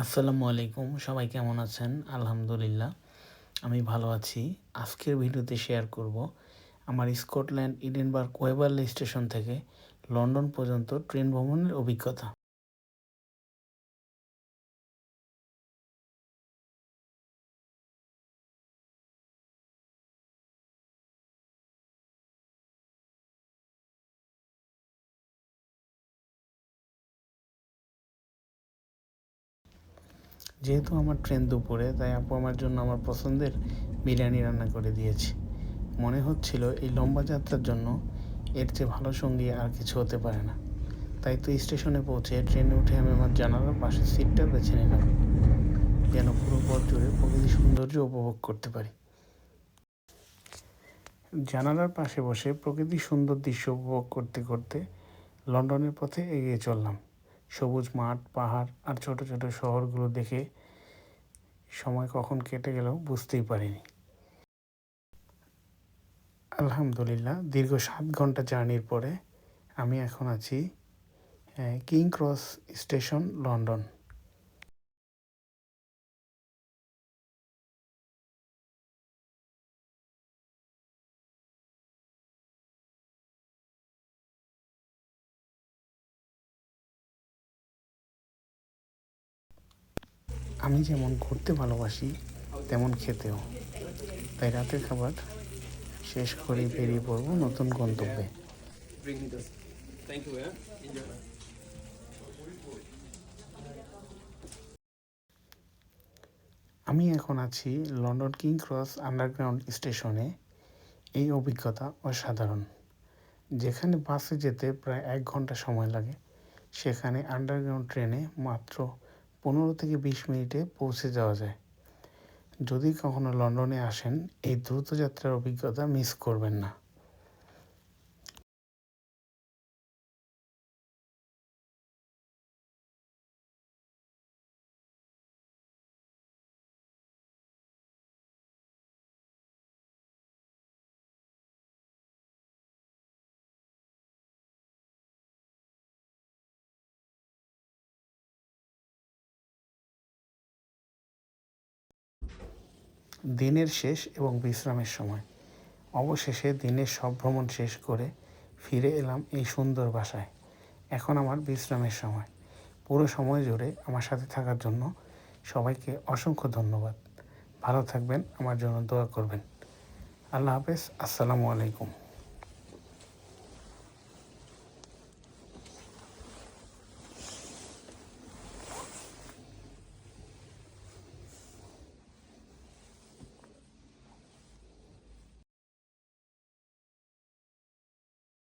আসসালামু আলাইকুম, সবাই কেমন আছেন? আলহামদুলিল্লাহ আমি ভালো আছি। আজকের ভিডিওতে শেয়ার করব আমার স্কটল্যান্ড এডিনবার্গ ওয়েভারলি স্টেশন থেকে লন্ডন পর্যন্ত ট্রেন ভ্রমণের অভিজ্ঞতা। যেহেতু আমার ট্রেন দুপুরে, তাই আপু আমার জন্য আমার পছন্দের বিরিয়ানি রান্না করে দিয়েছে। মনে হচ্ছিল এই লম্বা যাত্রার জন্য এর চেয়ে ভালো সঙ্গী আর কিছু হতে পারে না। তাই তো স্টেশনে পৌঁছে ট্রেনে উঠে আমি আমার জানালার পাশের সিটটা বেছে নিলাম, যেন পুরো পথ জুড়ে প্রকৃতির সৌন্দর্য উপভোগ করতে পারি। জানালার পাশে বসে প্রকৃতির সুন্দর দৃশ্য উপভোগ করতে করতে লন্ডনের পথে এগিয়ে চললাম। সবুজ মাঠ, পাহাড় আর ছোট ছোট শহরগুলো দেখে সময় কখন কেটে গেল বুঝতেই পারিনি। আলহামদুলিল্লাহ, দীর্ঘ 7 ঘন্টা জার্নির পরে আমি এখন আছি কিং ক্রস স্টেশন, লন্ডন। আমি যেমন ঘুরতে ভালোবাসি, তেমন খেতেও। তাই রাতের খাবার শেষ করে বেরিয়ে পড়ব নতুন গন্তব্যে। আমি এখন আছি লন্ডন কিং ক্রস আন্ডারগ্রাউন্ড স্টেশনে। এই অভিজ্ঞতা অসাধারণ। যেখানে বাসে যেতে প্রায় 1 ঘন্টা সময় লাগে, সেখানে আন্ডারগ্রাউন্ড ট্রেনে মাত্র 15 থেকে 20 মিনিটে পৌঁছে যাওয়া যায়। যদি কখনো লন্ডনে আসেন, এই দ্রুত যাত্রার অভিজ্ঞতা মিস করবেন না। দিনের শেষ এবং বিশ্রামের সময়। অবশেষে দিনের সব ভ্রমণ শেষ করে ফিরে এলাম এই সুন্দর বাসায়। এখন আমার বিশ্রামের সময়। পুরো সময় জুড়ে আমার সাথে থাকার জন্য সবাইকে অসংখ্য ধন্যবাদ। ভালো থাকবেন, আমার জন্য দোয়া করবেন। আল্লাহ হাফেজ। আসসালামু আলাইকুম।